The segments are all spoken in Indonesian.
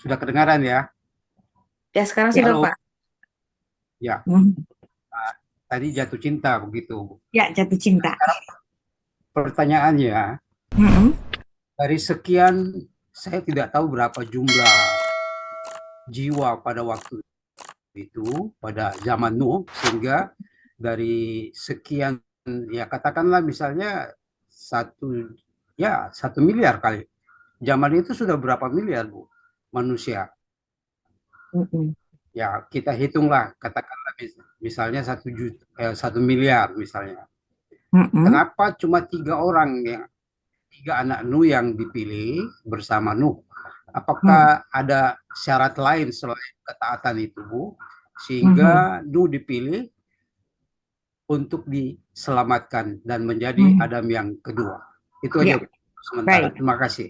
Sudah kedengaran ya? Ya, sekarang Ya, sudah, halo. Pak. Ya, Hmm. tadi jatuh cinta begitu. Ya, jatuh cinta. Pertanyaannya, Hmm. dari sekian, saya tidak tahu berapa jumlah jiwa pada waktu itu, pada zaman Nuh, sehingga dari sekian, ya katakanlah misalnya satu, ya 1 miliar kali. Zaman itu sudah berapa miliar, Bu, manusia? Hmm. Ya, kita hitunglah, katakanlah misalnya 1 juta, 1 miliar misalnya. Hmm. Kenapa cuma 3 orang yang tiga anak Nuh yang dipilih bersama Nuh? Hmm. Apakah ada syarat lain selain ketaatan itu, Bu? Hmm. Sehingga Nuh dipilih untuk diselamatkan dan menjadi Hmm. Adam yang kedua. Itu Ya, aja, Bu, sementara. baik. Terima kasih.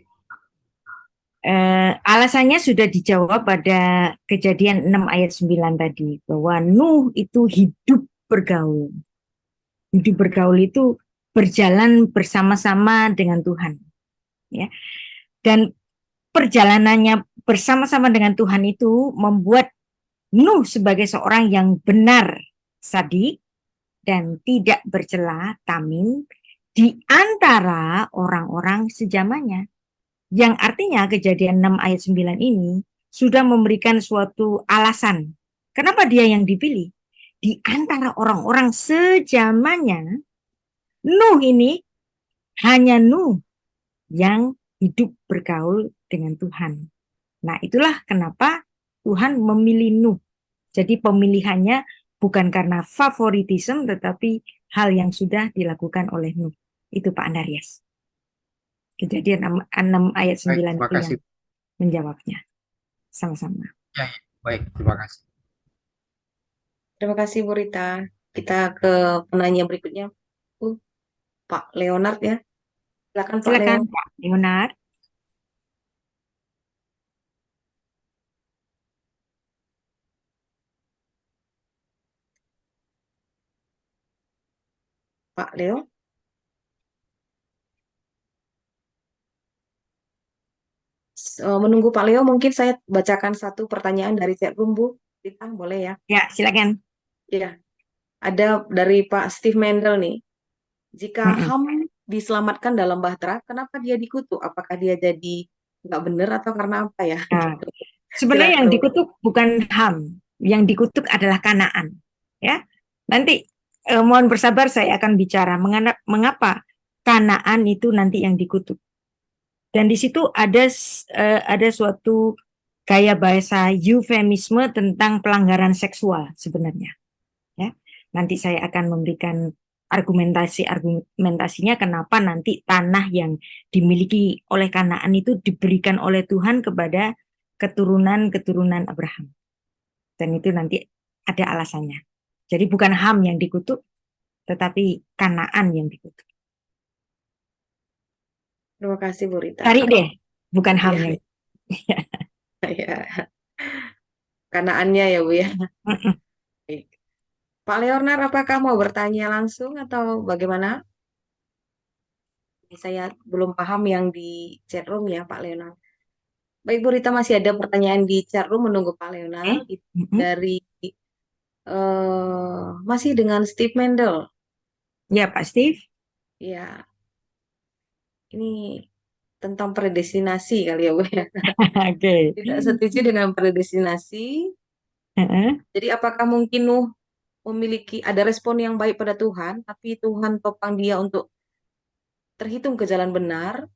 Alasannya sudah dijawab pada Kejadian 6 ayat 9 tadi, bahwa Nuh itu hidup bergaul. Hidup bergaul itu berjalan bersama-sama dengan Tuhan, ya. Dan perjalanannya bersama-sama dengan Tuhan itu membuat Nuh sebagai seorang yang benar, sadik, dan tidak bercela, tamim, di antara orang-orang sejamannya. Yang artinya Kejadian 6 ayat 9 ini sudah memberikan suatu alasan. Kenapa dia yang dipilih? Di antara orang-orang sejamannya, Nuh ini, hanya Nuh yang hidup bergaul dengan Tuhan. Nah, itulah kenapa Tuhan memilih Nuh. Jadi pemilihannya bukan karena favoritisme, tetapi hal yang sudah dilakukan oleh Nuh. Itu Pak Andarias. Kejadian 6 ayat Baik, 9 terima itu yang kasih. menjawabnya. Sama-sama. Ya, ya. Baik, terima kasih. Terima kasih, Bu Rita. Kita ke penanya berikutnya, Bu, Pak Leonard ya. Silakan Pak Leo. Silakan Pak Leonard. Pak Leo. Menunggu Pak Leo, mungkin saya bacakan satu pertanyaan dari chat room, Bu Rita, boleh ya? Ya, silakan. Ya, ada dari Pak Steve Mendel nih. Jika Mm-mm. HAM diselamatkan dalam Bahtera, kenapa dia dikutuk? Apakah dia jadi nggak benar atau karena apa ya? Nah, Gitu. sebenarnya Silakan, yang Bu. dikutuk bukan HAM, yang dikutuk adalah Kanaan. Ya, nanti mohon bersabar, saya akan bicara mengapa Kanaan itu nanti yang dikutuk. Dan di situ ada suatu gaya bahasa eufemisme tentang pelanggaran seksual sebenarnya. Ya, nanti saya akan memberikan argumentasinya kenapa nanti tanah yang dimiliki oleh Kanaan itu diberikan oleh Tuhan kepada keturunan-keturunan Abraham. Dan itu nanti ada alasannya. Jadi bukan Ham yang dikutuk, tetapi Kanaan yang dikutuk. Terima kasih, Bu Rita. Cari deh, bukan Ham Ya, yang. ya. Kanaannya ya, Bu ya. Baik. Pak Leonard, apakah mau bertanya langsung atau bagaimana? Saya belum paham yang di chat room ya, Pak Leonard. Baik, Bu Rita, masih ada pertanyaan di chat room, menunggu Pak Leonard. Itu dari masih dengan Steve Mendel. Ya, Pak Steve. Ya, ini tentang predestinasi kali ya, Bu ya. Oke. Tidak setuju dengan predestinasi. Jadi apakah mungkin Nuh memiliki ada respon yang baik pada Tuhan, tapi Tuhan topang dia untuk terhitung ke jalan benar?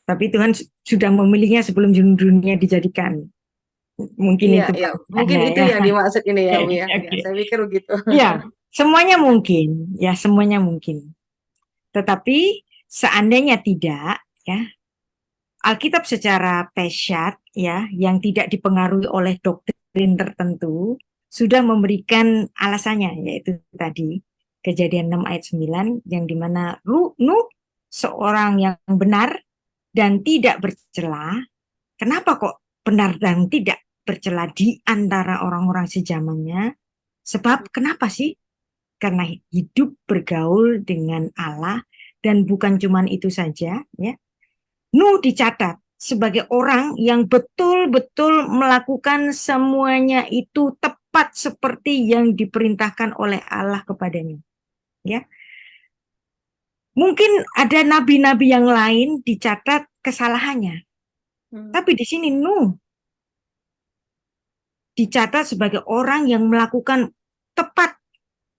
Tapi Tuhan sudah memilihnya sebelum dunia dijadikan. Mungkin Iya, itu ya, mungkin pertanyaannya itu ya. yang dimaksud ini ya, Bu ya. Ya, Oke. saya pikir begitu. Ya, semuanya mungkin. Ya, semuanya mungkin. Tetapi seandainya tidak, ya, Alkitab secara pesyat, ya, yang tidak dipengaruhi oleh doktrin tertentu, sudah memberikan alasannya, yaitu tadi Kejadian 6 ayat 9, yang dimana Nuh seorang yang benar dan tidak bercela. Kenapa kok benar dan tidak bercela di antara orang-orang sejamannya? Sebab kenapa sih? Karena hidup bergaul dengan Allah, dan bukan cuma itu saja, ya. Nuh dicatat sebagai orang yang betul-betul melakukan semuanya itu tepat seperti yang diperintahkan oleh Allah kepadanya. Ya, mungkin ada nabi-nabi yang lain dicatat kesalahannya, tapi di sini Nuh dicatat sebagai orang yang melakukan tepat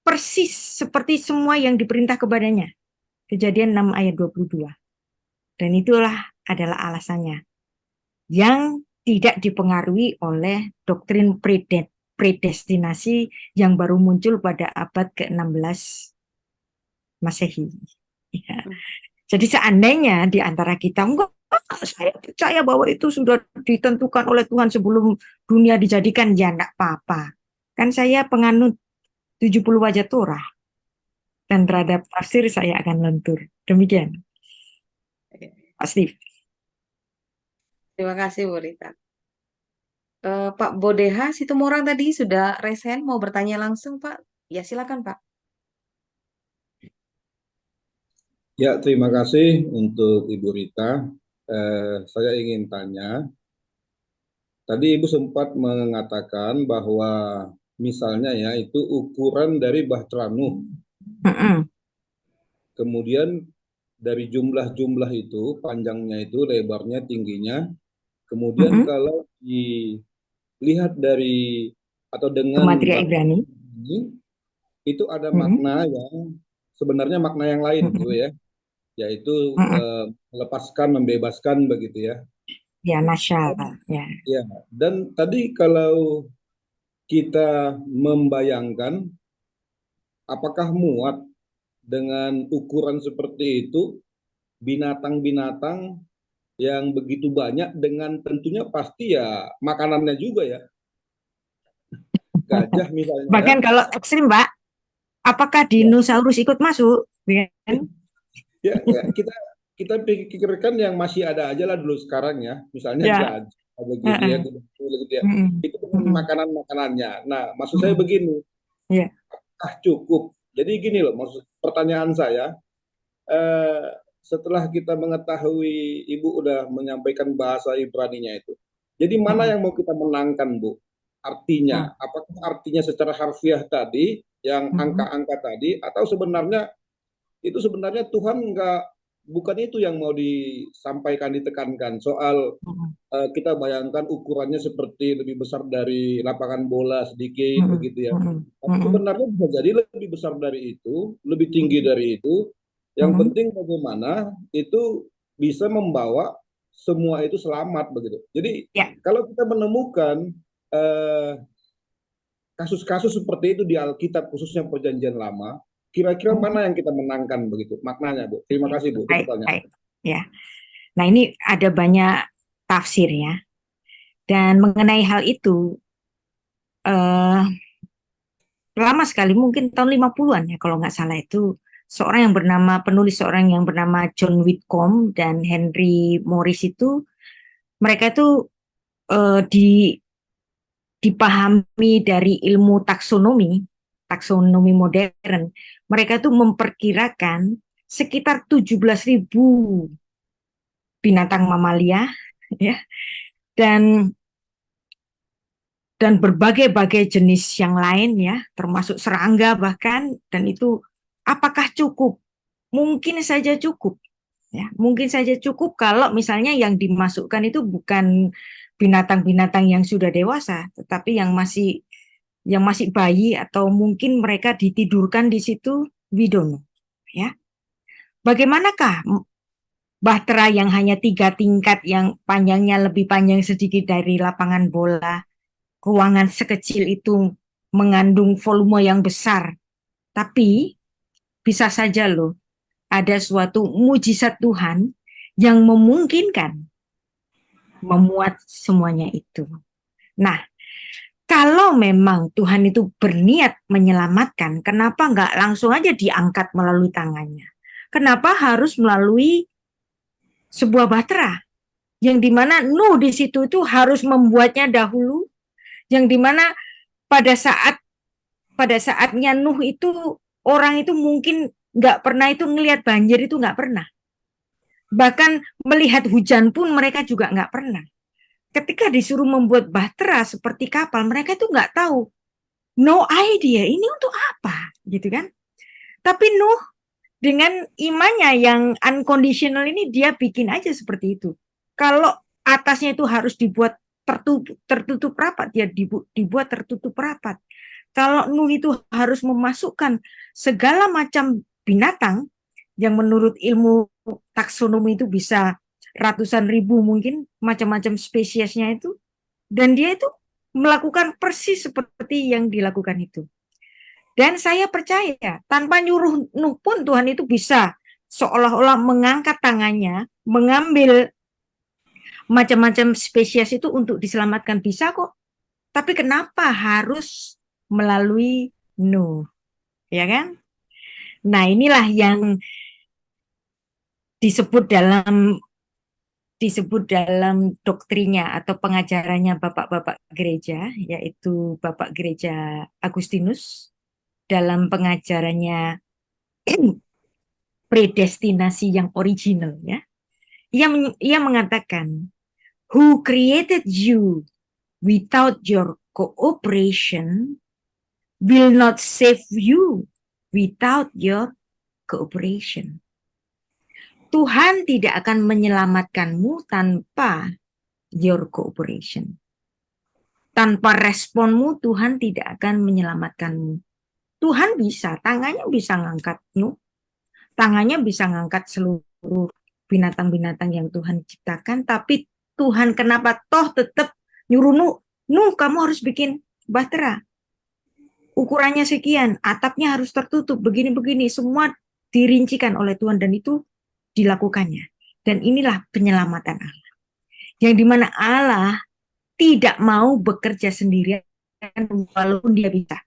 persis seperti semua yang diperintah kepadanya. Kejadian 6 ayat 22. Dan itulah adalah alasannya yang tidak dipengaruhi oleh doktrin predestinasi yang baru muncul pada abad ke-16 Masehi. Ya. Jadi seandainya di antara kita, enggak, saya percaya bahwa itu sudah ditentukan oleh Tuhan sebelum dunia dijadikan, ya enggak apa-apa. Kan saya penganut 70 wajah Torah, dan terhadap tafsir saya akan lentur. Demikian, Pak Steve. Terima kasih, Bu Rita. Pak Bodeha Situmorang tadi sudah resen, mau bertanya langsung, Pak. Ya, silakan, Pak. Ya, terima kasih untuk Ibu Rita. Saya ingin tanya, tadi Ibu sempat mengatakan bahwa misalnya ya itu ukuran dari Bahtera Nuh. Kemudian dari jumlah-jumlah itu, panjangnya itu, lebarnya, tingginya. Kemudian kalau dilihat dari atau dengan Gematria Ibrani ini, itu ada makna yang sebenarnya makna yang lain gitu ya, yaitu melepaskan, membebaskan begitu ya. Ya, nasyal. Ya. Ya, dan tadi kalau kita membayangkan apakah muat dengan ukuran seperti itu binatang-binatang yang begitu banyak dengan tentunya pasti ya makanannya juga ya. Gajah misalnya. Bahkan ya, kalau ekstrim, Pak, apakah dinosaurus ikut masuk? Ya, kita pikirkan yang masih ada aja lah dulu sekarang ya. Misalnya gajah begitu ya, gitu ya. Itu makanan-makanannya. Nah, maksud saya begini. Cukup. Jadi gini loh, maksud pertanyaan saya, setelah kita mengetahui Ibu udah menyampaikan bahasa Ibraninya itu, jadi mana yang mau kita menangkan, Bu? Artinya, apakah artinya secara harfiah tadi, yang angka-angka tadi, atau sebenarnya Tuhan bukan itu yang mau disampaikan, ditekankan soal kita bayangkan ukurannya seperti lebih besar dari lapangan bola sedikit begitu ya. Tapi sebenarnya bisa jadi lebih besar dari itu, lebih tinggi dari itu. Yang penting bagaimana itu bisa membawa semua itu selamat begitu. Jadi kalau kita menemukan kasus-kasus seperti itu di Alkitab khususnya Perjanjian Lama, kira-kira mana yang kita menangkan begitu maknanya, Bu? Terima kasih, Bu. Baik. Ya. Nah, ini ada banyak tafsir ya. Dan mengenai hal itu lama sekali, mungkin tahun 50-an ya kalau nggak salah, itu penulis seorang yang bernama John Whitcomb dan Henry Morris itu, mereka itu dipahami dari ilmu taksonomi modern. Mereka itu memperkirakan sekitar 17.000 binatang mamalia ya, dan berbagai-bagai jenis yang lain ya, termasuk serangga bahkan. Dan itu apakah cukup? Mungkin saja cukup ya, mungkin saja cukup kalau misalnya yang dimasukkan itu bukan binatang-binatang yang sudah dewasa, tetapi yang masih bayi, atau mungkin mereka ditidurkan di situ, we don't know ya. Bagaimanakah bahtera yang hanya 3 tingkat, yang panjangnya lebih panjang sedikit dari lapangan bola, ruangan sekecil itu mengandung volume yang besar, tapi bisa saja loh ada suatu mujizat Tuhan yang memungkinkan memuat semuanya itu. Nah, kalau memang Tuhan itu berniat menyelamatkan, kenapa nggak langsung aja diangkat melalui tangannya? Kenapa harus melalui sebuah bahtera? Yang dimana Nuh di situ itu harus membuatnya dahulu, yang dimana pada saatnya Nuh itu, orang itu mungkin nggak pernah itu ngelihat banjir, itu nggak pernah. Bahkan melihat hujan pun mereka juga nggak pernah. Ketika disuruh membuat bahtera seperti kapal, mereka itu nggak tahu. No idea, ini untuk apa? Gitu kan. Tapi Nuh dengan imannya yang unconditional ini, dia bikin aja seperti itu. Kalau atasnya itu harus dibuat tertutup rapat, ya dibuat tertutup rapat. Kalau Nuh itu harus memasukkan segala macam binatang yang menurut ilmu taksonomi itu bisa ratusan ribu mungkin macam-macam spesiesnya itu, dan dia itu melakukan persis seperti yang dilakukan itu. Dan saya percaya tanpa nyuruh Nuh pun Tuhan itu bisa seolah-olah mengangkat tangannya, mengambil macam-macam spesies itu untuk diselamatkan, bisa kok. Tapi kenapa harus melalui Nuh? Ya kan? Nah, inilah yang disebut dalam doktrinnya atau pengajarannya Bapak-bapak gereja, yaitu Bapak Gereja Agustinus dalam pengajarannya predestinasi yang original, ya. Ia mengatakan, who created you without your cooperation will not save you without your cooperation. Tuhan tidak akan menyelamatkanmu tanpa your cooperation. Tanpa responmu, Tuhan tidak akan menyelamatkanmu. Tuhan bisa, tangannya bisa ngangkatmu, tangannya bisa ngangkat seluruh binatang-binatang yang Tuhan ciptakan, tapi Tuhan kenapa toh tetap nyuruh Nuh, kamu harus bikin bahtera. Ukurannya sekian, atapnya harus tertutup, begini-begini, semua dirincikan oleh Tuhan dan itu dilakukannya. Dan inilah penyelamatan Allah. Yang dimana Allah tidak mau bekerja sendirian walaupun dia bisa.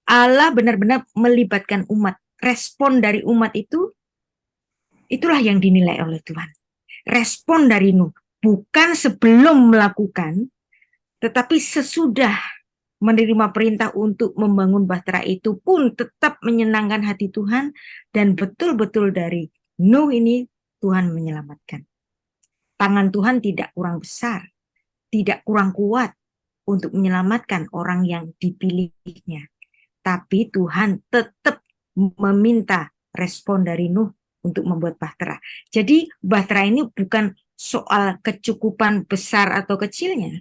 Allah benar-benar melibatkan umat. Respon dari umat itu, itulah yang dinilai oleh Tuhan. Respon dari Nuh. Bukan sebelum melakukan, tetapi sesudah menerima perintah untuk membangun bahtera itu pun tetap menyenangkan hati Tuhan. Dan betul-betul dari Nuh ini Tuhan menyelamatkan. Tangan Tuhan tidak kurang besar, tidak kurang kuat untuk menyelamatkan orang yang dipilihnya. Tapi Tuhan tetap meminta respon dari Nuh untuk membuat bahtera. Jadi bahtera ini bukan soal kecukupan besar atau kecilnya,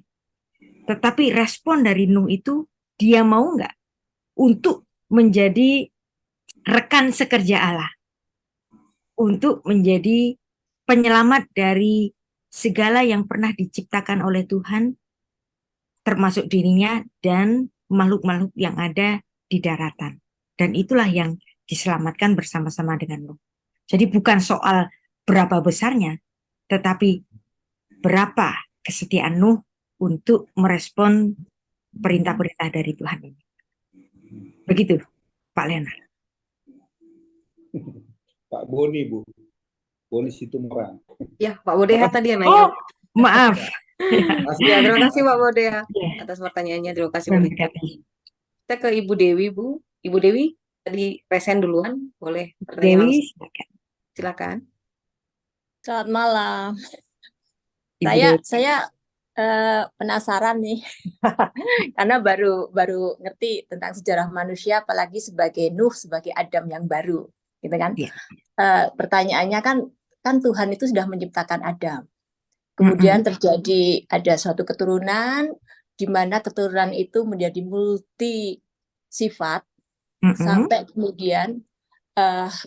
tetapi respon dari Nuh itu, dia mau nggak untuk menjadi rekan sekerja Allah, untuk menjadi penyelamat dari segala yang pernah diciptakan oleh Tuhan, termasuk dirinya dan makhluk-makhluk yang ada di daratan. Dan itulah yang diselamatkan bersama-sama dengan Nuh. Jadi bukan soal berapa besarnya, tetapi berapa kesetiaan Nuh untuk merespon perintah-perintah dari Tuhan ini. Begitu, Pak Leonard. Pak Boni, Bu. Boni Situmorang. Ya, Pak Bodeha tadi yang nanya. Oh, maaf. Ya, terima kasih Pak Bodeha atas pertanyaannya. Terima kasih Bu Rita. Kita ke Ibu Dewi, Bu. Ibu Dewi, tadi resen duluan. Boleh bertanya Dewi, langsung. Silakan. Selamat malam. Ibu Dewi. Saya penasaran nih, karena baru ngerti tentang sejarah manusia, apalagi sebagai Nuh, sebagai Adam yang baru, gitu kan? Ya. Pertanyaannya kan Tuhan itu sudah menciptakan Adam, kemudian terjadi ada suatu keturunan, di mana keturunan itu menjadi multi sifat, sampai kemudian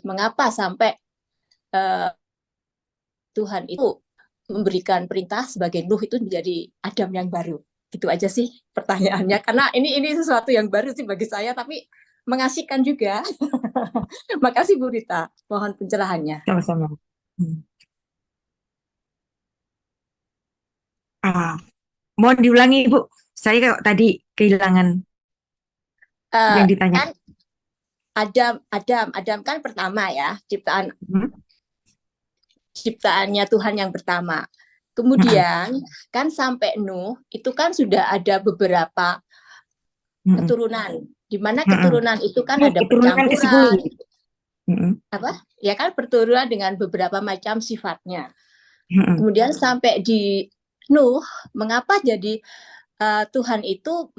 mengapa sampai Tuhan itu memberikan perintah sebagai Nuh itu menjadi Adam yang baru. Gitu aja sih pertanyaannya. Karena ini sesuatu yang baru sih bagi saya, tapi mengasihkan juga. Makasih Bu Rita. Mohon pencerahannya. Sama-sama. Mohon diulangi, Bu. Saya tadi kehilangan yang ditanya. Kan Adam kan pertama ya, ciptaannya Tuhan yang pertama. Kemudian kan sampai Nuh itu kan sudah ada beberapa keturunan, di mana keturunan itu kan ada percampuran, apa? Ya kan perturunan dengan beberapa macam sifatnya. Kemudian sampai di Nuh, mengapa jadi Tuhan itu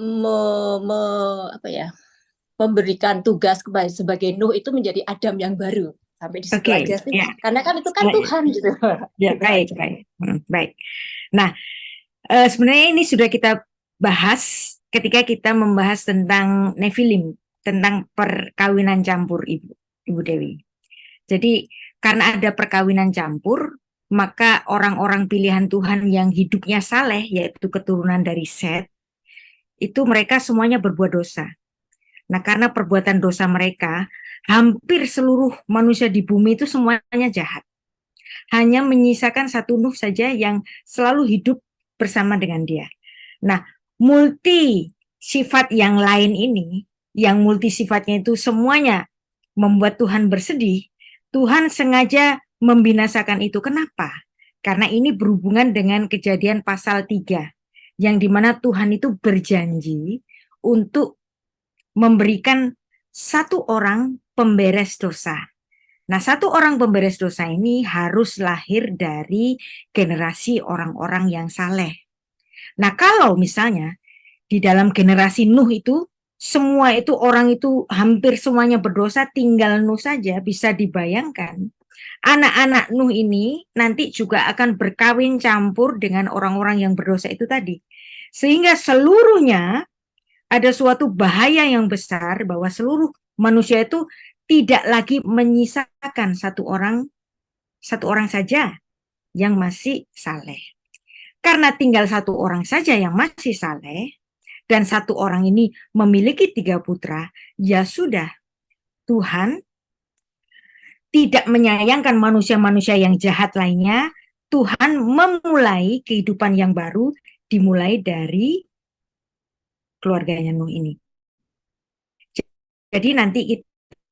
memberikan tugas sebagai Nuh itu menjadi Adam yang baru. Sampai di situ aja sih. Ya. Karena kan itu kan Tuhan gitu. Ya, Gitu baik, aja. baik. Baik. Nah, sebenarnya ini sudah kita bahas ketika kita membahas tentang Nephilim, tentang perkawinan campur, Ibu Dewi. Jadi karena ada perkawinan campur, maka orang-orang pilihan Tuhan yang hidupnya saleh, yaitu keturunan dari Set, itu mereka semuanya berbuat dosa. Nah, karena perbuatan dosa mereka, hampir seluruh manusia di bumi itu semuanya jahat. Hanya menyisakan satu Nuh saja yang selalu hidup bersama dengan dia. Nah, multi sifat yang lain ini, yang multi sifatnya itu semuanya membuat Tuhan bersedih, Tuhan sengaja membinasakan itu. Kenapa? Karena ini berhubungan dengan Kejadian pasal 3, yang dimana Tuhan itu berjanji untuk memberikan satu orang pemberes dosa. Nah, satu orang pemberes dosa ini harus lahir dari generasi orang-orang yang saleh. Nah, kalau misalnya di dalam generasi Nuh itu, semua itu orang itu hampir semuanya berdosa, tinggal Nuh saja, bisa dibayangkan. Anak-anak Nuh ini nanti juga akan berkawin campur dengan orang-orang yang berdosa itu tadi. Sehingga seluruhnya ada suatu bahaya yang besar bahwa seluruh manusia itu tidak lagi menyisakan satu orang saja yang masih saleh. Karena tinggal satu orang saja yang masih saleh, dan satu orang ini memiliki 3 putra, ya sudah, Tuhan tidak menyayangkan manusia-manusia yang jahat lainnya. Tuhan memulai kehidupan yang baru, dimulai dari keluarganya Nuh ini. Jadi nanti kita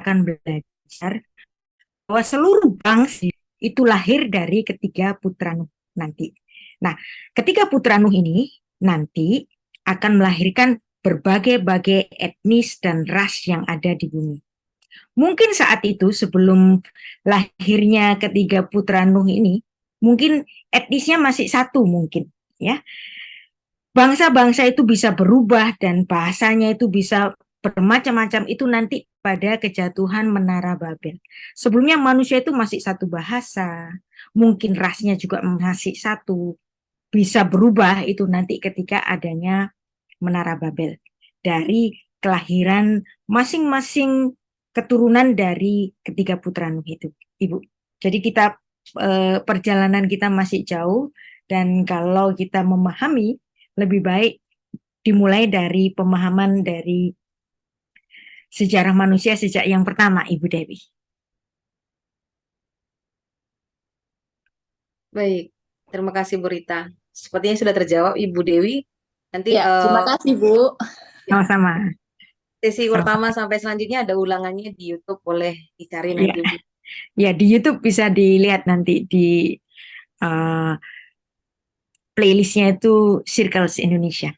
akan belajar bahwa seluruh bangsa itu lahir dari ketiga putra Nuh nanti. Nah, ketiga putra Nuh ini nanti akan melahirkan berbagai-bagai etnis dan ras yang ada di bumi. Mungkin saat itu sebelum lahirnya ketiga putra Nuh ini, mungkin etnisnya masih satu mungkin, ya. Bangsa-bangsa itu bisa berubah dan bahasanya itu bisa bermacam-macam, itu nanti pada kejatuhan Menara Babel. Sebelumnya manusia itu masih satu bahasa, mungkin rasnya juga masih satu, bisa berubah itu nanti ketika adanya Menara Babel, dari kelahiran masing-masing keturunan dari ketiga putra Nuh itu, Ibu. Jadi kita perjalanan kita masih jauh, dan kalau kita memahami, lebih baik dimulai dari pemahaman dari sejarah manusia sejak yang pertama, Ibu Dewi. Baik, terima kasih Bu Rita. Sepertinya sudah terjawab Ibu Dewi. Nanti Ya, terima kasih Bu. Sama-sama. sesi Sama. pertama sampai selanjutnya ada ulangannya di YouTube, boleh dicari nanti Bu. Ya, di YouTube bisa dilihat nanti di playlistnya itu Circles Indonesia.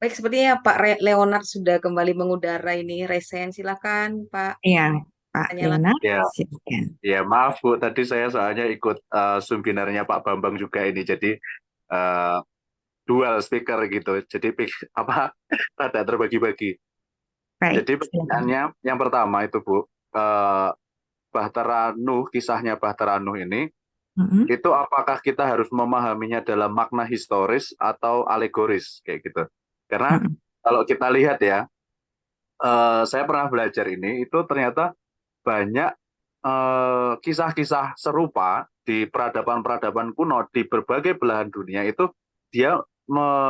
Baik, sepertinya Pak Leonard sudah kembali mengudara ini. Resen, silakan Pak. Iya, Pak Leonard, Ya. silakan. Ya, maaf Bu, tadi saya soalnya ikut webinar-nya Pak Bambang juga ini, jadi dual speaker gitu, jadi rada terbagi-bagi. Baik, Jadi pertanyaannya yang pertama itu Bu, Bahtera Nuh, kisahnya Bahtera Nuh ini, itu apakah kita harus memahaminya dalam makna historis atau alegoris kayak gitu? Karena kalau kita lihat ya, saya pernah belajar ini, itu ternyata banyak kisah-kisah serupa di peradaban-peradaban kuno di berbagai belahan dunia itu dia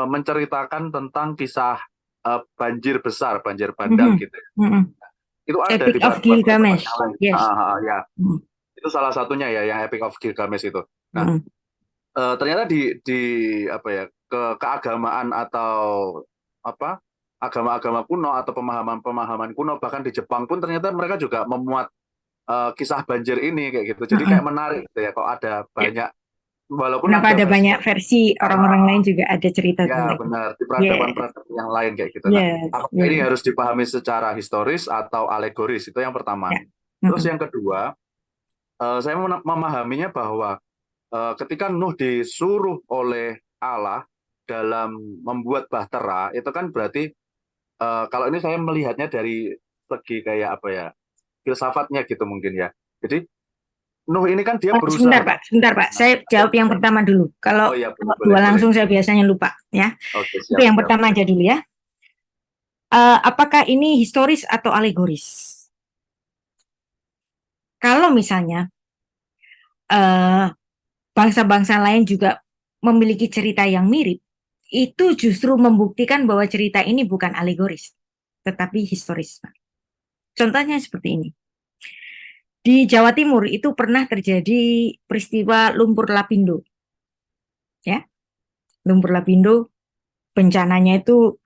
menceritakan tentang kisah banjir besar, banjir bandang gitu. Itu ada Epic di of Gilgamesh. Yes. Ya. Itu salah satunya ya, yang Epic of Gilgamesh itu. Nah, ternyata di keagamaan atau agama-agama kuno atau pemahaman-pemahaman kuno, bahkan di Jepang pun ternyata mereka juga memuat kisah banjir ini kayak gitu. Jadi kayak menarik gitu ya, kok ada banyak, walaupun kenapa ada versi, banyak versi orang-orang lain juga ada cerita ya tentang benar, di peradaban-peradaban yang lain kayak gitu. Nah, apakah ini harus dipahami secara historis atau alegoris, itu yang pertama. Terus yang kedua, saya memahaminya bahwa ketika Nuh disuruh oleh Allah dalam membuat bahtera, itu kan berarti kalau ini saya melihatnya dari segi kayak apa ya, filsafatnya gitu mungkin ya. Jadi Nuh ini kan dia berusaha. Sebentar Pak. Saya jawab yang pertama dulu. Kalau ya, kalau boleh, dua boleh. langsung saya biasanya lupa ya. Oke, Itu yang pertama aja dulu ya. Apakah ini historis atau alegoris? Kalau misalnya bangsa-bangsa lain juga memiliki cerita yang mirip, itu justru membuktikan bahwa cerita ini bukan alegoris, tetapi historis. Contohnya seperti ini. Di Jawa Timur itu pernah terjadi peristiwa lumpur lapindo. Ya. Lumpur lapindo, bencananya itu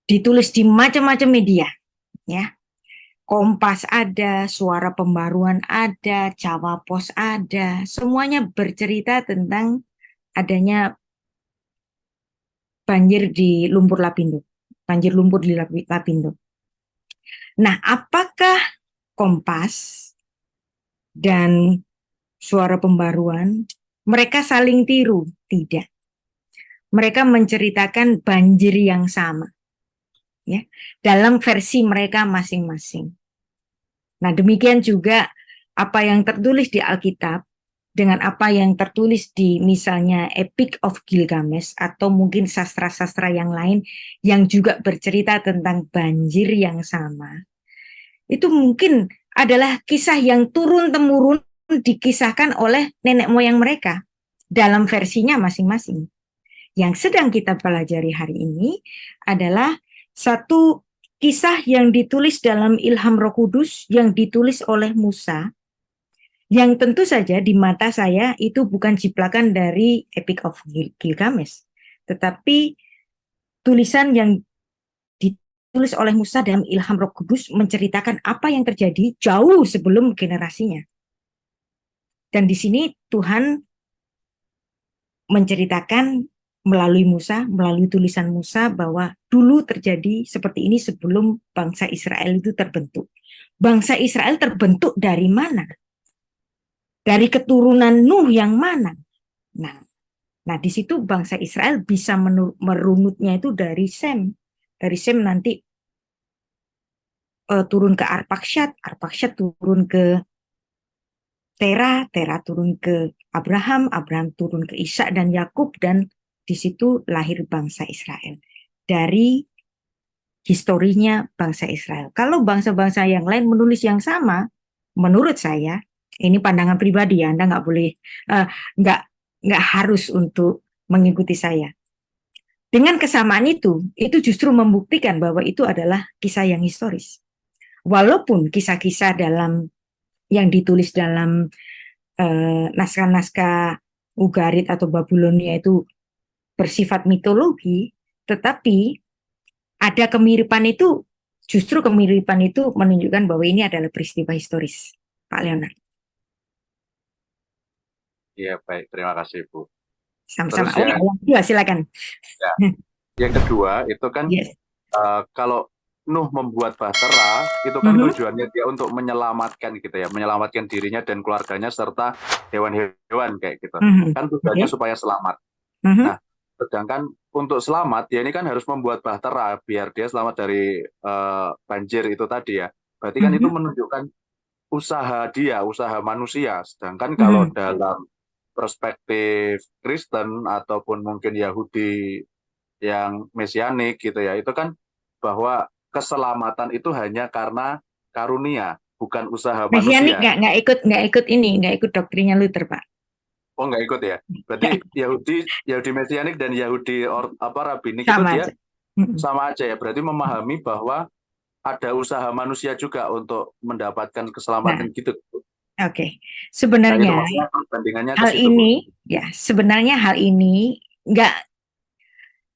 ditulis di macam-macam media, ya. Kompas ada, Suara Pembaruan ada, Jawa Pos ada, semuanya bercerita tentang adanya banjir di lumpur lapindo, banjir lumpur di Lapindo. Nah, apakah Kompas dan Suara Pembaruan mereka saling tiru? Tidak. Mereka menceritakan banjir yang sama, ya, dalam versi mereka masing-masing. Nah, demikian juga apa yang tertulis di Alkitab dengan apa yang tertulis di misalnya Epic of Gilgamesh atau mungkin sastra-sastra yang lain yang juga bercerita tentang banjir yang sama. Itu mungkin adalah kisah yang turun-temurun dikisahkan oleh nenek moyang mereka dalam versinya masing-masing. Yang sedang kita pelajari hari ini adalah satu kisah yang ditulis dalam ilham Roh Kudus, yang ditulis oleh Musa, yang tentu saja di mata saya itu bukan ciplakan dari Epic of Gilgamesh, tetapi tulisan yang ditulis oleh Musa dalam ilham Roh Kudus menceritakan apa yang terjadi jauh sebelum generasinya. Dan di sini Tuhan menceritakan melalui Musa, melalui tulisan Musa bahwa dulu terjadi seperti ini sebelum bangsa Israel itu terbentuk. Bangsa Israel terbentuk dari mana? Dari keturunan Nuh yang mana? Nah di situ bangsa Israel bisa merunutnya itu dari Sem. Dari Sem nanti turun ke Arpaksyad, Arpaksyad turun ke Tera, Tera turun ke Abraham, Abraham turun ke Ishak dan Yakub, dan di situ lahir bangsa Israel. Dari historinya bangsa Israel. Kalau bangsa-bangsa yang lain menulis yang sama, menurut saya, ini pandangan pribadi, Anda nggak boleh, nggak harus untuk mengikuti saya. Dengan kesamaan itu justru membuktikan bahwa itu adalah kisah yang historis. Walaupun kisah-kisah dalam yang ditulis dalam naskah-naskah Ugarit atau Babilonia itu bersifat mitologi, tetapi ada kemiripan itu, justru kemiripan itu menunjukkan bahwa ini adalah peristiwa historis, Pak Leonard. Iya, baik. Terima kasih, Bu. Sama-sama. Yang kedua, silakan. Ya. Yang kedua, itu kan yes. Kalau Nuh membuat bahtera, itu kan tujuannya dia untuk menyelamatkan gitu ya, menyelamatkan dirinya dan keluarganya serta hewan-hewan kayak gitu. Kan tujuannya supaya selamat. Nah, sedangkan untuk selamat, dia ini kan harus membuat bahtera biar dia selamat dari banjir itu tadi ya. Berarti kan itu menunjukkan usaha dia, usaha manusia. Sedangkan kalau dalam perspektif Kristen ataupun mungkin Yahudi yang mesianik gitu ya, itu kan bahwa keselamatan itu hanya karena karunia, bukan usaha Mesianik manusia. nggak ikut doktrinnya Luther, Pak. Oh, nggak ikut ya? Berarti Yahudi mesianik dan Yahudi rabbinik sama itu dia aja. Sama aja ya. Berarti memahami bahwa ada usaha manusia juga untuk mendapatkan keselamatan gitu. Oke. Sebenarnya sebenarnya hal ini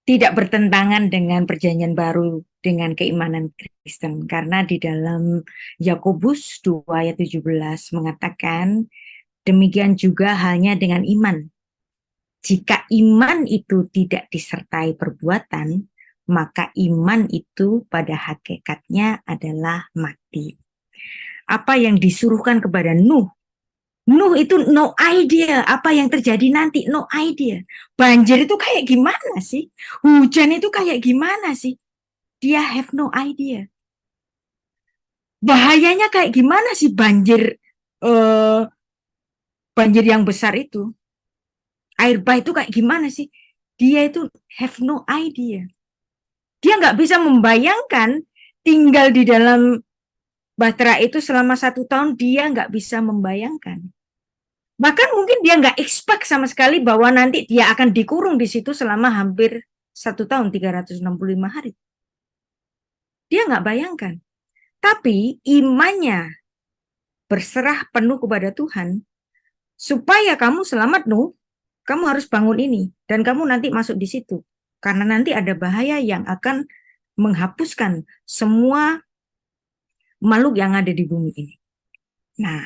tidak bertentangan dengan perjanjian baru dengan keimanan Kristen, karena di dalam Yakobus 2 ayat 17 mengatakan demikian juga halnya dengan iman. Jika iman itu tidak disertai perbuatan, maka iman itu pada hakikatnya adalah mati. Apa yang disuruhkan kepada Nuh Nuh itu no idea apa yang terjadi nanti, no idea. Banjir itu kayak gimana sih? Hujan itu kayak gimana sih? Dia have no idea. Bahayanya kayak gimana sih banjir banjir yang besar itu? Air bah itu kayak gimana sih? Dia itu have no idea. Dia nggak bisa membayangkan tinggal di dalam bahtera itu selama 1 tahun, dia nggak bisa membayangkan. Bahkan mungkin dia nggak expect sama sekali bahwa nanti dia akan dikurung di situ selama hampir 1 tahun, 365 hari. Dia nggak bayangkan. Tapi imannya berserah penuh kepada Tuhan, supaya kamu selamat, Nuh, kamu harus bangun ini, dan kamu nanti masuk di situ. Karena nanti ada bahaya yang akan menghapuskan semua makhluk yang ada di bumi ini. Nah,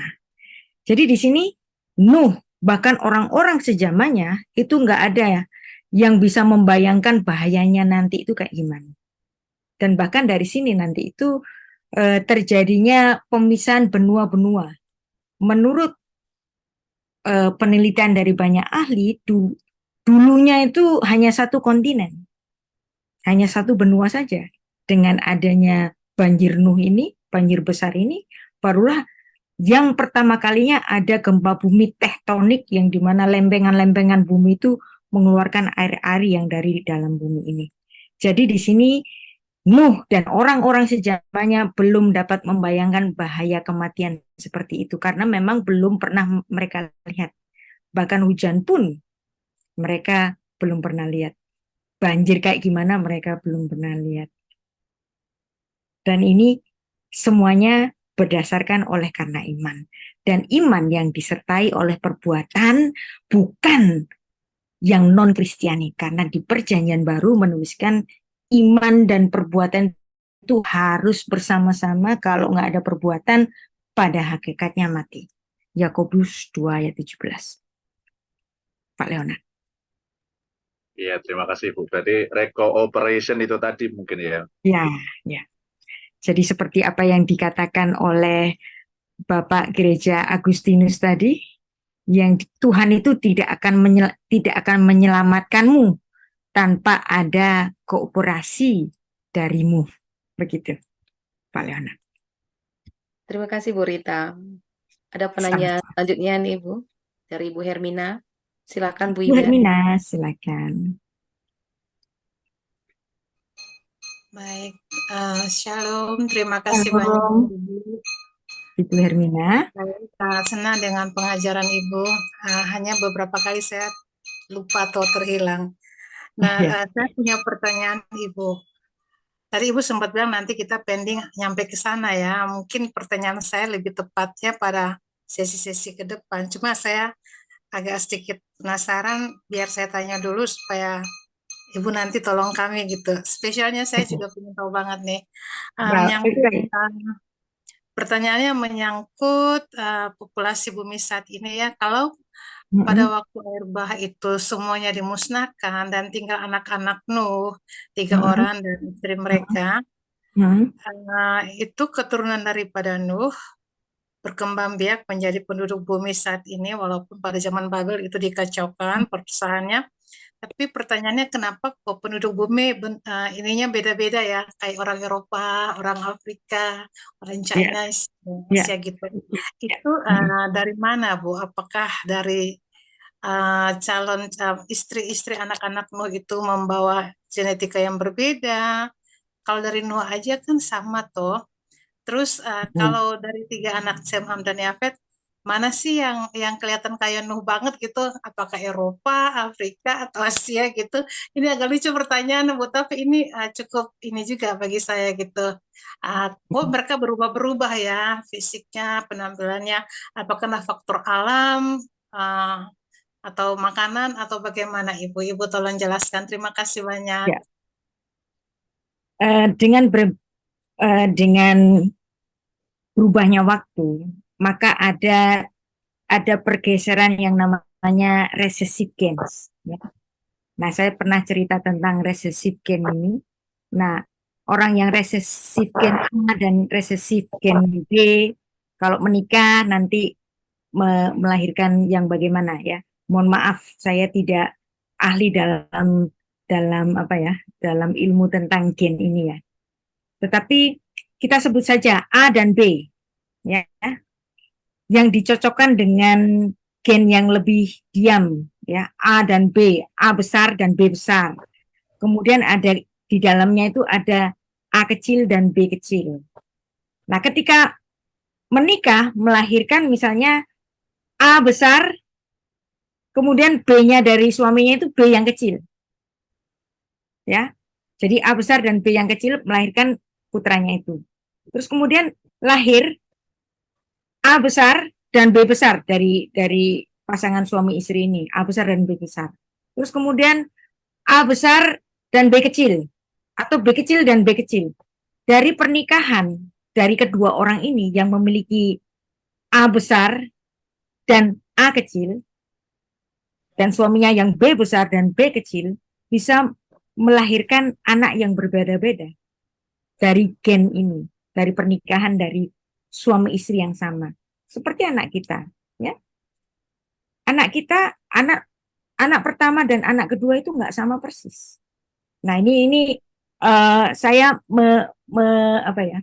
jadi di sini Nuh, bahkan orang-orang sejamannya itu nggak ada ya yang bisa membayangkan bahayanya nanti itu kayak gimana. Dan bahkan dari sini nanti itu terjadinya pemisahan benua-benua. Menurut penelitian dari banyak ahli, dulunya itu hanya satu kontinen, hanya satu benua saja. Dengan adanya banjir Nuh ini, banjir besar ini, barulah yang pertama kalinya ada gempa bumi tektonik yang dimana lempengan-lempengan bumi itu mengeluarkan air-air yang dari dalam bumi ini. Jadi di sini Nuh dan orang-orang sejamannya belum dapat membayangkan bahaya kematian seperti itu karena memang belum pernah mereka lihat. Bahkan hujan pun mereka belum pernah lihat. Banjir kayak gimana mereka belum pernah lihat. Dan ini semuanya berdasarkan oleh karena iman. Dan iman yang disertai oleh perbuatan bukan yang non-Kristiani. Karena di Perjanjian Baru menuliskan iman dan perbuatan itu harus bersama-sama, kalau nggak ada perbuatan pada hakikatnya mati. Yakobus 2 ayat 17. Pak Leonard. Iya, terima kasih Bu. Berarti recooperation itu tadi mungkin ya. Ya, ya. Jadi seperti apa yang dikatakan oleh Bapak Gereja Agustinus tadi, yang Tuhan itu tidak akan menyelamatkanmu tanpa ada kooperasi darimu. Begitu, Pak Leonard. Terima kasih Bu Rita. Ada penanya selanjutnya nih Bu, dari Bu Hermina. Silakan Bu Bu Ida. Hermina, silakan. Baik, Shalom, terima kasih Shalom. banyak Ibu. Ibu Hermina. Saya sangat senang dengan pengajaran Ibu. Hanya beberapa kali saya lupa atau terhilang. Nah, saya punya pertanyaan Ibu. Tadi Ibu sempat bilang nanti kita pending nyampe ke sana ya. Mungkin pertanyaan saya lebih tepatnya pada sesi-sesi ke depan. Cuma saya agak sedikit penasaran, biar saya tanya dulu supaya Ibu nanti tolong kami gitu. Spesialnya saya juga ingin tahu banget nih. Pertanyaannya menyangkut populasi bumi saat ini ya. Kalau pada waktu air bah itu semuanya dimusnahkan dan tinggal anak-anak Nuh, 3 orang dan istri mereka, itu keturunan daripada Nuh berkembang biak menjadi penduduk bumi saat ini, walaupun pada zaman Babel itu dikacaukan perpecahannya. Tapi pertanyaannya kenapa kok penduduk bumi ininya beda-beda ya, kayak orang Eropa, orang Afrika, orang China, Asia gitu. Itu dari mana Bu? Apakah dari calon istri-istri anak-anak Nuh itu membawa genetika yang berbeda? Kalau dari Nuh aja kan sama toh. Terus kalau dari 3 anak Sem, Ham, dan Yafet, mana sih yang kelihatan kayak Nuh banget gitu? Apakah Eropa, Afrika, atau Asia gitu? Ini agak lucu pertanyaan, Bu, tapi ini cukup ini juga bagi saya gitu. Kok mereka berubah-berubah ya fisiknya, penampilannya? Apakah karena faktor alam atau makanan atau bagaimana Ibu? Ibu tolong jelaskan. Terima kasih banyak. Ya. Dengan berubahnya waktu, maka ada pergeseran yang namanya recessive gains. Ya. Nah, saya pernah cerita tentang recessive gain ini. Nah, orang yang recessive gain A dan recessive gain B, kalau menikah nanti melahirkan yang bagaimana ya. Mohon maaf, saya tidak ahli dalam apa ya, dalam ilmu tentang gen ini ya. Tetapi kita sebut saja A dan B ya, yang dicocokkan dengan gen yang lebih diam ya, A dan B, A besar dan B besar. Kemudian ada di dalamnya itu ada A kecil dan B kecil. Nah, ketika menikah melahirkan misalnya A besar, kemudian B-nya dari suaminya itu B yang kecil. Ya. Jadi A besar dan B yang kecil melahirkan putranya itu. Terus kemudian lahir A besar dan B besar dari pasangan suami istri ini, A besar dan B besar. Terus kemudian A besar dan B kecil atau B kecil dan B kecil. Dari pernikahan dari kedua orang ini yang memiliki A besar dan A kecil dan suaminya yang B besar dan B kecil bisa melahirkan anak yang berbeda-beda dari gen ini, dari pernikahan dari suami istri yang sama. Seperti anak kita, ya. Anak kita, anak pertama dan anak kedua itu nggak sama persis. Nah, ini saya apa ya?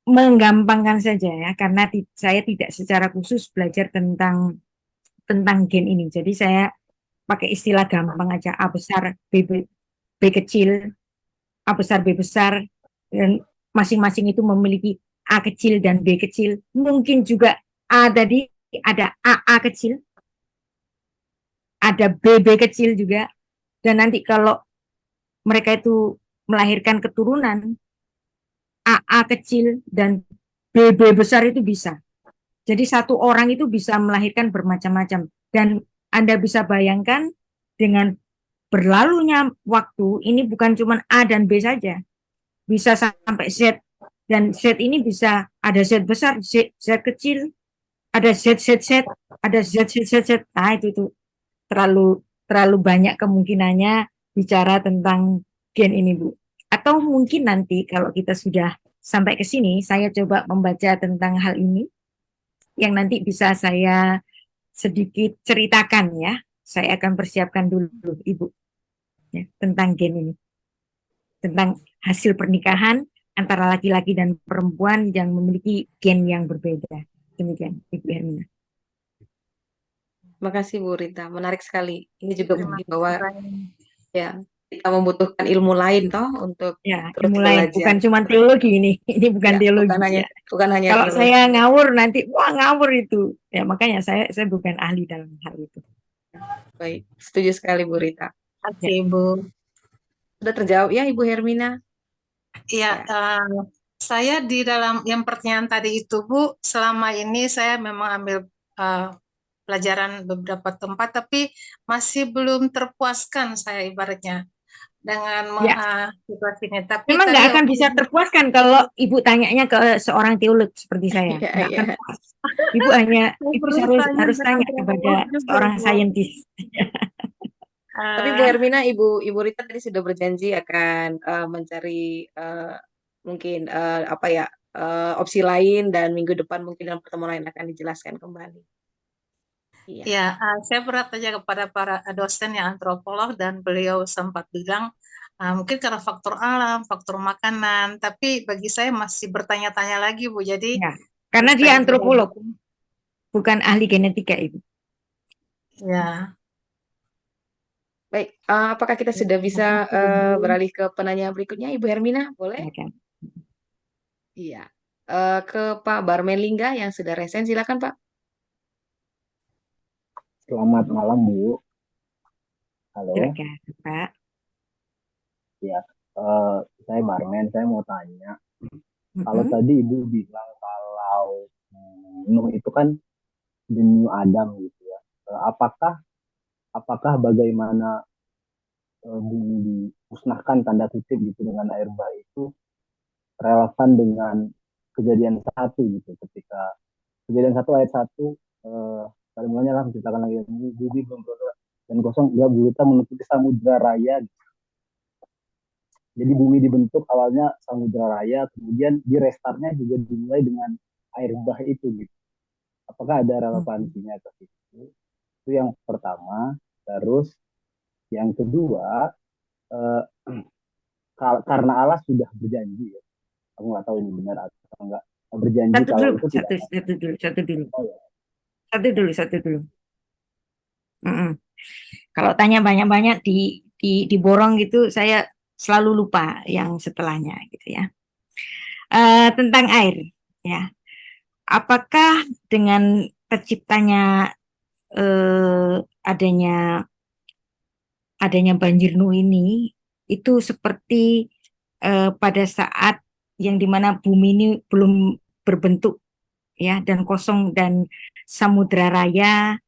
Menggampangkan saja ya, karena saya tidak secara khusus belajar tentang gen ini. Jadi saya pakai istilah gampang aja, A besar, B kecil, A besar, B besar, dan masing-masing itu memiliki A kecil dan B kecil. Mungkin juga A tadi ada AA kecil, ada BB kecil juga. Dan nanti kalau mereka itu melahirkan keturunan, AA kecil dan BB besar itu bisa. Jadi satu orang itu bisa melahirkan bermacam-macam. Dan Anda bisa bayangkan dengan berlalunya waktu, ini bukan cuma A dan B saja. Bisa sampai Z. Dan Z ini bisa ada Z besar, Z kecil, ada Z, ada Z. Nah, itu terlalu banyak kemungkinannya bicara tentang gen ini, Bu. Atau mungkin nanti kalau kita sudah sampai ke sini, saya coba membaca tentang hal ini, yang nanti bisa saya sedikit ceritakan ya. Saya akan persiapkan dulu, Ibu, ya, tentang gen ini. Tentang hasil pernikahan antara laki-laki dan perempuan yang memiliki gen yang berbeda. Demikian, Ibu Hermina. Terima kasih Bu Rita, menarik sekali. Ini juga Terima bukti bahwa kasih. ya kita membutuhkan ilmu lain toh untuk Ya, terus ilmu lain, belajar. bukan cuma teologi ini. Ini bukan Ya, teologi ya. bukan hanya Kalau teologi. saya ngawur nanti, wah ngawur itu. Ya makanya saya bukan ahli dalam hal itu. Baik, setuju sekali Bu Rita. Terima kasih, Ibu. Sudah terjawab ya Ibu Hermina? Ya, Ya. saya di dalam yang pertanyaan tadi itu, Bu, selama ini saya memang ambil pelajaran beberapa tempat, tapi masih belum terpuaskan saya ibaratnya dengan Ya. situasi ini. Tapi Memang tadi nggak akan bisa terpuaskan kalau Ibu tanyanya ke seorang teolog seperti saya. Iya, Nggak akan iya. puas. Ibu harus tanya kepada seorang saintis. Tapi Bu Hermina, Ibu Rita tadi sudah berjanji akan mencari mungkin apa ya opsi lain, dan minggu depan mungkin dalam pertemuan lain akan dijelaskan kembali. Iya. Ya, saya pernah tanya kepada para dosen yang antropolog dan beliau sempat bilang mungkin karena faktor alam, faktor makanan, tapi bagi saya masih bertanya-tanya lagi, Bu. Jadi Ya, karena dia antropolog, bukan ahli genetika, Ibu. Ya. Baik, apakah kita sudah bisa beralih ke penanya berikutnya, Ibu Hermina? Boleh? Ya, kan? Iya. Ke Pak Barmelingga yang sudah resen, silakan Pak. Selamat malam, Bu. Halo. Silakan, Pak. Ya, saya Barmen. Saya mau tanya, kalau tadi Ibu bilang kalau Nuh itu kan the new Adam gitu ya. Apakah bagaimana bumi dimusnahkan tanda kutip gitu dengan air bah itu relevan dengan kejadian 1 gitu, ketika kejadian 1 ayat 1 pada mulanya lah menciptakan langit dan bumi belum dan kosong, dia berusaha menutupi samudra raya gitu. Jadi bumi dibentuk awalnya samudra raya, kemudian di restartnya juga dimulai dengan air bah itu gitu. Apakah ada relevansinya ke situ? Itu yang pertama. Terus yang kedua, eh, karena Allah sudah berjanji ya. Aku nggak tahu ini benar atau enggak. Berjanji Satu kalau dulu, itu tidak akan. satu dulu, satu dulu, Oh ya. satu dulu. Mm-mm. Kalau tanya banyak-banyak diborong gitu, saya selalu lupa yang setelahnya gitu ya. Tentang air, ya. Apakah dengan terciptanya adanya banjir Nuh ini itu seperti pada saat yang dimana bumi ini belum berbentuk ya dan kosong dan samudra raya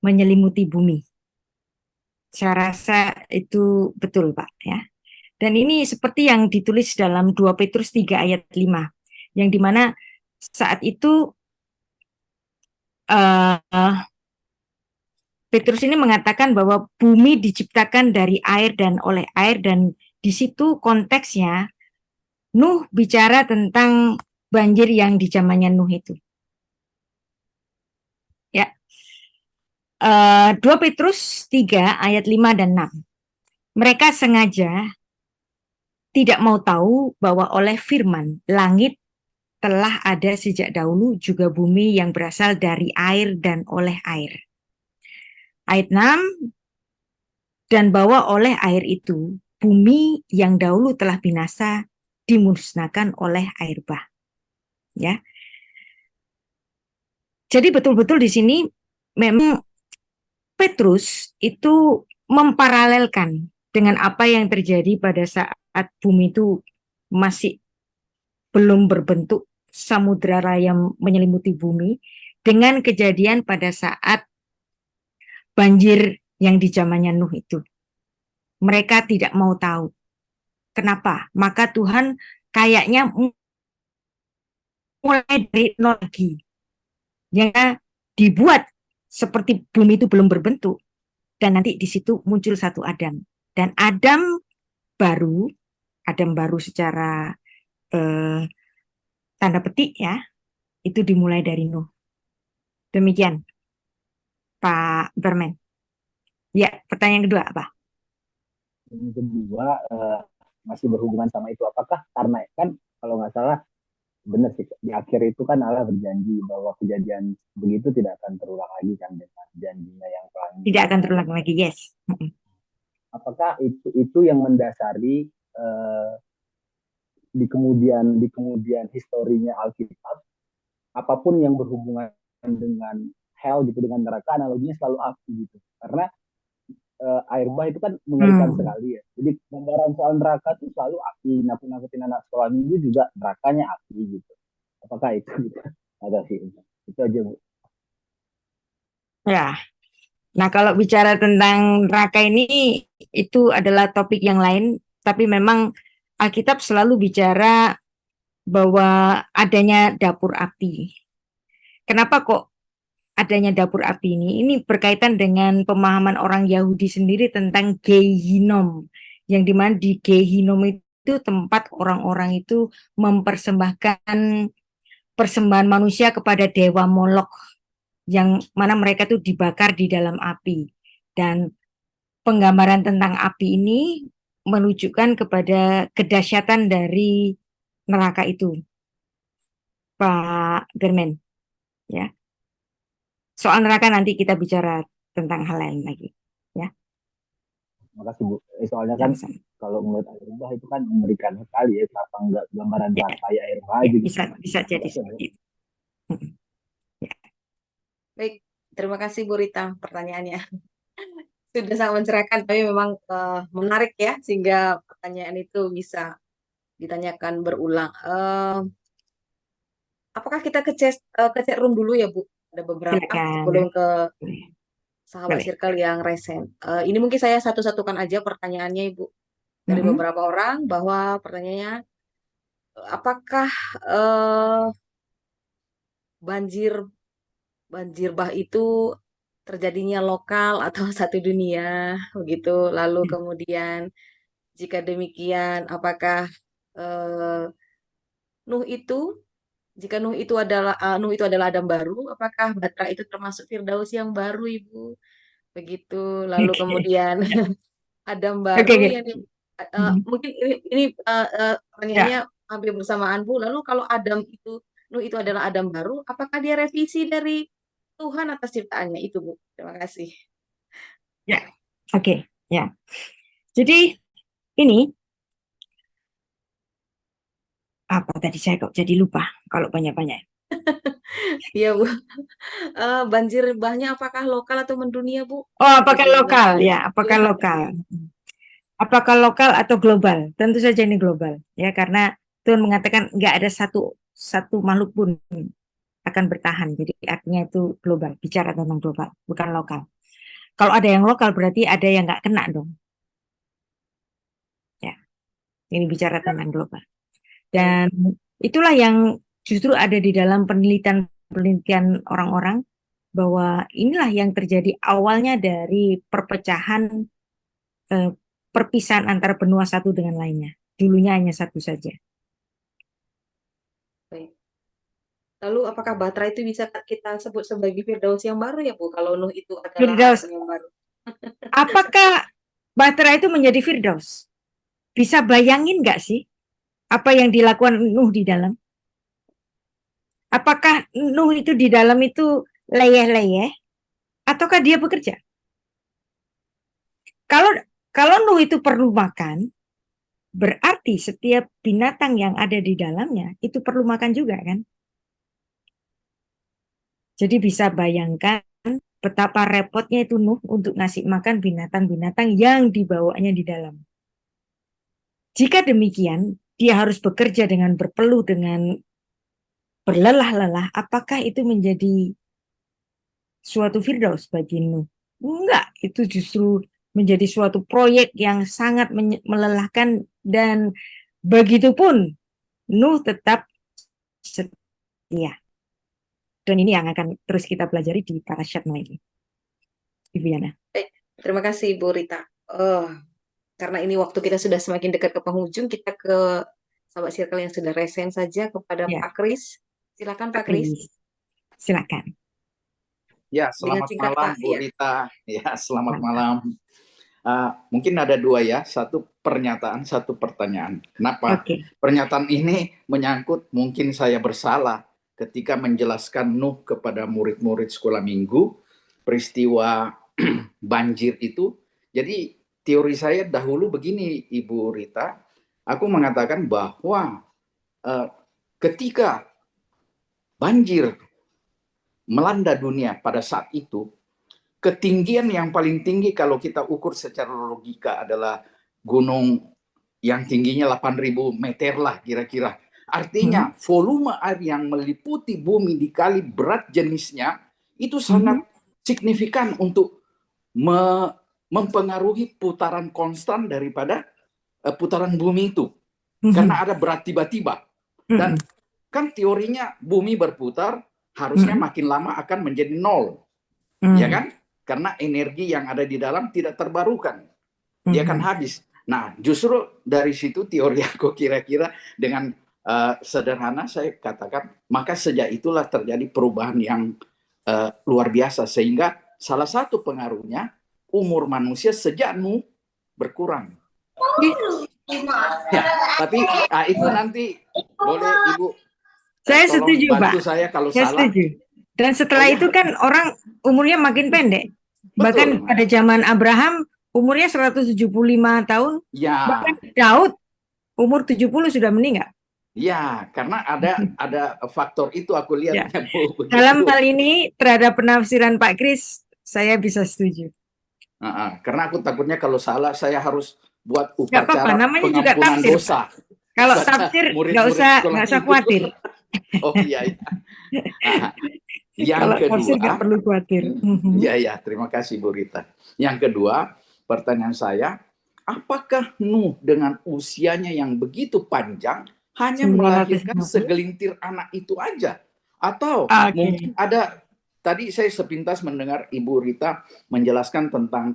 menyelimuti bumi. Saya rasa itu betul, Pak, ya. Dan ini seperti yang ditulis dalam 2 Petrus 3 ayat 5, yang dimana saat itu Petrus ini mengatakan bahwa bumi diciptakan dari air dan oleh air, dan di situ konteksnya Nuh bicara tentang banjir yang di zamannya Nuh itu. Ya. 2 Petrus 3 ayat 5 dan 6. Mereka sengaja tidak mau tahu bahwa oleh firman langit telah ada sejak dahulu, juga bumi yang berasal dari air dan oleh air. Ayat 6, dan bahwa oleh air itu bumi yang dahulu telah binasa dimusnahkan oleh air bah. Ya. Jadi betul-betul di sini memang Petrus itu memparalelkan dengan apa yang terjadi pada saat bumi itu masih belum berbentuk, samudra raya menyelimuti bumi, dengan kejadian pada saat banjir yang di zamannya Nuh itu. Mereka tidak mau tahu. Kenapa? Maka Tuhan kayaknya mulai dari nol lagi. Yang dibuat seperti bumi itu belum berbentuk. Dan nanti di situ muncul satu Adam. Dan Adam baru secara tanda petik ya, itu dimulai dari Nuh. Demikian, Pak Bermen. Ya, pertanyaan kedua apa? Yang kedua, masih berhubungan sama itu. Apakah karena kan kalau nggak salah benar sih di akhir itu kan Allah berjanji bahwa kejadian begitu tidak akan terulang lagi kan dengan janjinya yang pelangi. Tidak akan terulang lagi, yes. Apakah itu yang mendasari di kemudian historinya Alkitab, apapun yang berhubungan dengan hell gitu, dengan neraka, analoginya selalu api gitu, karena air bah itu kan mengerikan sekali ya. Jadi gambaran soal neraka itu selalu api, nakut-nakutin anak sekolah minggu juga nerakanya api gitu. Apakah itu gitu? Ada sih itu aja Bu. Ya. Nah, kalau bicara tentang neraka ini, itu adalah topik yang lain, tapi memang Alkitab selalu bicara bahwa adanya dapur api. Kenapa kok adanya dapur api ini? Ini berkaitan dengan pemahaman orang Yahudi sendiri tentang Gehinom, yang dimana di Gehinom itu tempat orang-orang itu mempersembahkan persembahan manusia kepada dewa Molok, yang mana mereka tuh dibakar di dalam api. Dan penggambaran tentang api ini menunjukkan kepada kedahsyatan dari neraka itu, Pak Germen. Ya, soal neraka nanti kita bicara tentang hal lain lagi. Ya. Makasih Bu. Soalnya kan kalau menurut air bah itu kan mengerikan sekali ya, kenapa enggak gambaran neraka ya air bah aja gitu. Bisa jadi seperti itu. Ya. Baik, terima kasih Bu Rita pertanyaannya. Sudah sangat mencerahkan, tapi memang menarik ya, sehingga pertanyaan itu bisa ditanyakan berulang. Apakah kita ke chat room dulu ya Bu? Ada beberapa. Silakan. Sebelum ke sahabat circle yang resen. Ini mungkin saya satu-satukan aja pertanyaannya Ibu dari beberapa orang, bahwa pertanyaannya, apakah banjir bah itu terjadinya lokal atau satu dunia begitu? Lalu kemudian jika demikian, apakah Nuh itu Jika Nuh itu adalah Adam baru, apakah Batra itu termasuk Firdaus yang baru, Ibu? Begitu. Lalu Oke. kemudian Adam Oke, baru oke. yang Mhm. mungkin ini pertanyaannya Ya, hampir bersamaan, Bu. Lalu kalau Nuh itu adalah Adam baru, apakah dia revisi dari Tuhan atas ciptaannya itu, Bu? Terima kasih. ya. Oke, ya. Jadi ini apa tadi saya kok jadi lupa kalau banyak-banyak. Iya, Bu. Banjir limbahnya apakah lokal atau mendunia, Bu? Oh, apakah Bagaimana? lokal ya? Apakah Iya. lokal? Apakah lokal atau global? Tentu saja ini global ya, karena Tuhan mengatakan nggak ada satu makhluk pun akan bertahan. Jadi artinya itu global, bicara tentang global, bukan lokal. Kalau ada yang lokal berarti ada yang nggak kena dong. Ya, ini bicara tentang global. Dan itulah yang justru ada di dalam penelitian orang-orang, bahwa inilah yang terjadi awalnya dari perpecahan, perpisahan antara benua satu dengan lainnya. Dulunya hanya satu saja. Baik. Lalu apakah Batra itu bisa kita sebut sebagai Firdaus yang baru ya, Bu? Kalau Nuh itu adalah Firdaus, Adam yang baru. apakah Batra itu menjadi Firdaus? Bisa bayangin nggak sih apa yang dilakukan Nuh di dalam? Apakah Nuh itu di dalam itu leyeh-leyeh, ataukah dia bekerja? Kalau kalau Nuh itu perlu makan, berarti setiap binatang yang ada di dalamnya itu perlu makan juga kan? Jadi bisa bayangkan betapa repotnya itu Nuh untuk ngasih makan binatang-binatang yang dibawanya di dalam. Jika demikian, dia harus bekerja dengan berpeluh, dengan berlelah-lelah. Apakah itu menjadi suatu firdaus bagi Nuh? Enggak, itu justru menjadi suatu proyek yang sangat melelahkan, dan begitupun Nuh tetap setia. Dan ini yang akan terus kita pelajari di Parasyat Nuh ini. Ibu Yana. Baik, terima kasih Bu Rita. Karena ini waktu kita sudah semakin dekat ke penghujung, kita ke sahabat circle yang sudah resen saja kepada Ya, Pak Kris. Silakan Pak Pak Kris. Kris. Silakan. Ya, Dengan selamat singkat, malam Pak. Bu Ya. Rita. Ya, selamat malam. Mungkin ada dua ya, satu pernyataan, satu pertanyaan. Kenapa? Oke. Pernyataan ini menyangkut mungkin saya bersalah ketika menjelaskan Nuh kepada murid-murid sekolah minggu peristiwa banjir itu. Jadi teori saya dahulu begini, Ibu Rita. Aku mengatakan bahwa ketika banjir melanda dunia pada saat itu, ketinggian yang paling tinggi kalau kita ukur secara logika adalah gunung yang tingginya 8.000 meter lah kira-kira. Artinya volume air yang meliputi bumi dikali berat jenisnya itu sangat signifikan untuk mempengaruhi putaran konstan daripada putaran bumi itu. Karena ada berat tiba-tiba. Dan kan teorinya bumi berputar harusnya makin lama akan menjadi nol. Ya kan? Karena energi yang ada di dalam tidak terbarukan. Dia akan habis. Nah, justru dari situ teori aku kira-kira dengan sederhana saya katakan, maka sejak itulah terjadi perubahan yang luar biasa. Sehingga salah satu pengaruhnya umur manusia sejak Nuh berkurang. Ya, tapi itu nanti boleh Ibu Saya tolong setuju, bantu Pak. saya kalau Saya salah. setuju. Dan setelah itu kan orang umurnya makin pendek. Bahkan Betul. pada zaman Abraham umurnya 175 tahun. Ya. Bahkan Daud umur 70 sudah meninggal. Ya, karena ada faktor itu aku lihat. Ya. Dalam hal ini terhadap penafsiran Pak Kris, saya bisa setuju. Karena aku takutnya kalau salah saya harus buat Nggak apa-apa, upacara namanya juga pengampunan tafsir, dosa. Kalau tafsir nggak usah khawatir. Oh iya. Yang Kalau kedua, tafsir nggak perlu khawatir. Iya, terima kasih Bu Rita. Yang kedua, pertanyaan saya, apakah Nuh dengan usianya yang begitu panjang hanya melahirkan segelintir anak itu aja? Atau mungkin ada, tadi saya sepintas mendengar Ibu Rita menjelaskan tentang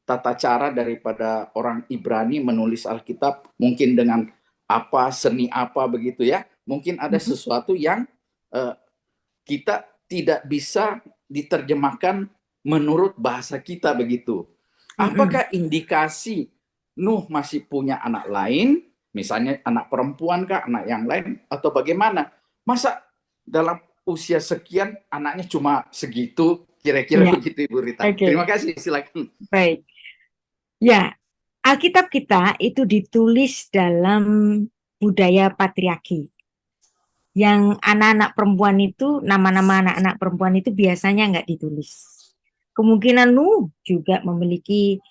tata cara daripada orang Ibrani menulis Alkitab, mungkin dengan apa, seni apa begitu ya. mungkin ada sesuatu yang kita tidak bisa diterjemahkan menurut bahasa kita begitu. Apakah indikasi Nuh masih punya anak lain, misalnya anak perempuan kah, anak yang lain, atau bagaimana? Masa dalam usia sekian anaknya cuma segitu, kira-kira begitu Ibu Rita. Terima kasih, silakan. Baik. Ya, Alkitab kita itu ditulis dalam budaya patriarki. Yang anak-anak perempuan itu, nama-nama anak-anak perempuan itu biasanya nggak ditulis. Kemungkinan Nuh juga memiliki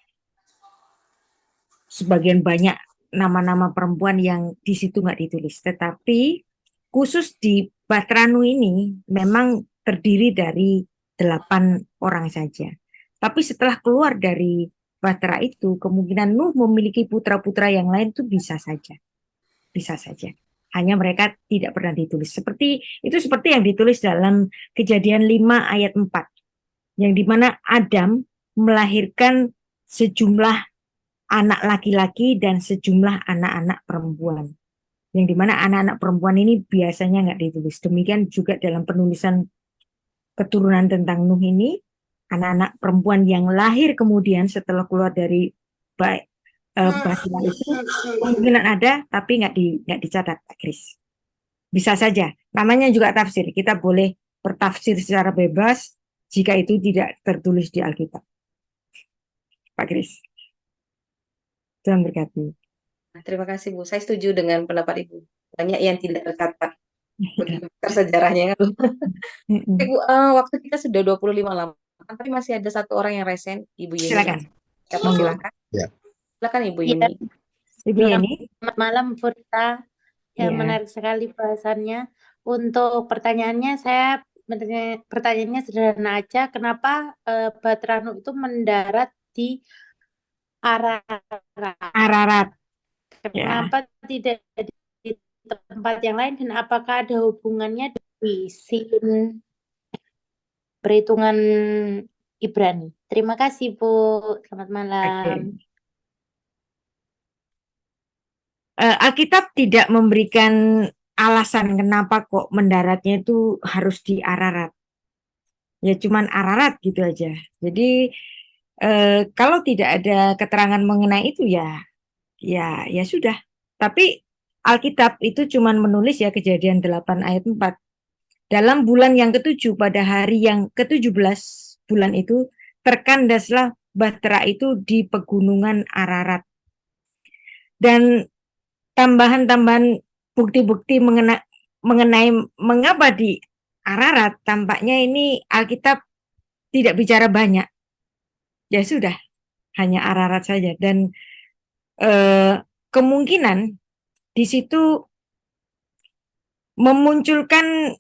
sebagian banyak nama-nama perempuan yang di situ nggak ditulis. Tetapi khusus di Bahtera Nuh ini memang terdiri dari 8 orang saja. Tapi setelah keluar dari Bahtera itu, kemungkinan Nuh memiliki putra-putra yang lain itu bisa saja. Bisa saja. Hanya mereka tidak pernah ditulis. Seperti yang ditulis dalam Kejadian 5 ayat 4. Yang dimana Adam melahirkan sejumlah anak laki-laki dan sejumlah anak-anak perempuan. Yang dimana anak-anak perempuan ini biasanya nggak ditulis. Demikian juga dalam penulisan keturunan tentang Nuh ini, anak-anak perempuan yang lahir kemudian setelah keluar dari Bahtera itu kemungkinan ada, tapi nggak dicatat, Pak Kris. Bisa saja. Namanya juga tafsir. Kita boleh bertafsir secara bebas jika itu tidak tertulis di Alkitab. Pak Kris. Tuhan berkati. Terima kasih Bu. Saya setuju dengan pendapat Ibu. Banyak yang tidak tercatat. Begitu sejarahnya kan. Bu, waktu kita sudah 25 lama, tapi masih ada satu orang yang resen, Ibu Yeni. Silakan. Silakan. Ya. Silakan Ibu Ya. Yeni. Ibu Yeni. Selamat malam Bu Rita. Yang Ya. menarik sekali bahasannya. Untuk pertanyaannya pertanyaannya sederhana aja. Kenapa Bahtera Nuh itu mendarat di Ararat. Kenapa tidak di tempat yang lain, dan apakah ada hubungannya di sin perhitungan Ibrani? Terima kasih Bu. Selamat malam. Alkitab tidak memberikan alasan kenapa kok mendaratnya itu harus di Ararat. Ya cuman Ararat gitu aja. Jadi kalau tidak ada keterangan mengenai itu ya sudah. Tapi Alkitab itu cuman menulis ya Kejadian 8 ayat 4. Dalam bulan yang ke-7 pada hari yang ke-17 bulan itu terkandaslah Bahtera itu di pegunungan Ararat. Dan tambahan-tambahan bukti-bukti mengenai mengapa di Ararat, tampaknya ini Alkitab tidak bicara banyak. Ya sudah, hanya Ararat saja. Dan kemungkinan di situ memunculkan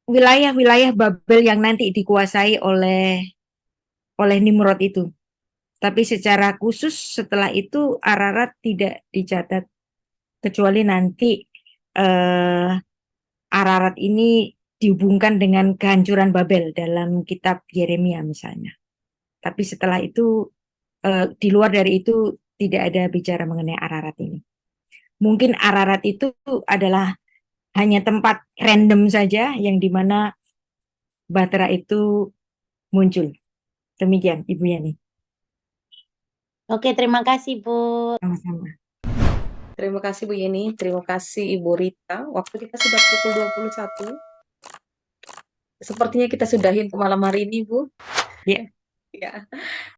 wilayah-wilayah Babel yang nanti dikuasai oleh Nimrod itu. Tapi secara khusus setelah itu Ararat tidak dicatat, kecuali nanti Ararat ini dihubungkan dengan kehancuran Babel dalam kitab Yeremia misalnya. Tapi setelah itu di luar dari itu tidak ada bicara mengenai Ararat ini. Mungkin Ararat itu adalah hanya tempat random saja yang dimana Bahtera itu muncul. Demikian Ibu Yani. Oke, terima kasih Bu. Sama-sama. Terima kasih Bu Yeni, terima kasih Ibu Rita. Waktu kita sudah pukul 21. Sepertinya kita sudahin ke malam hari ini, Bu. Ya. Ya.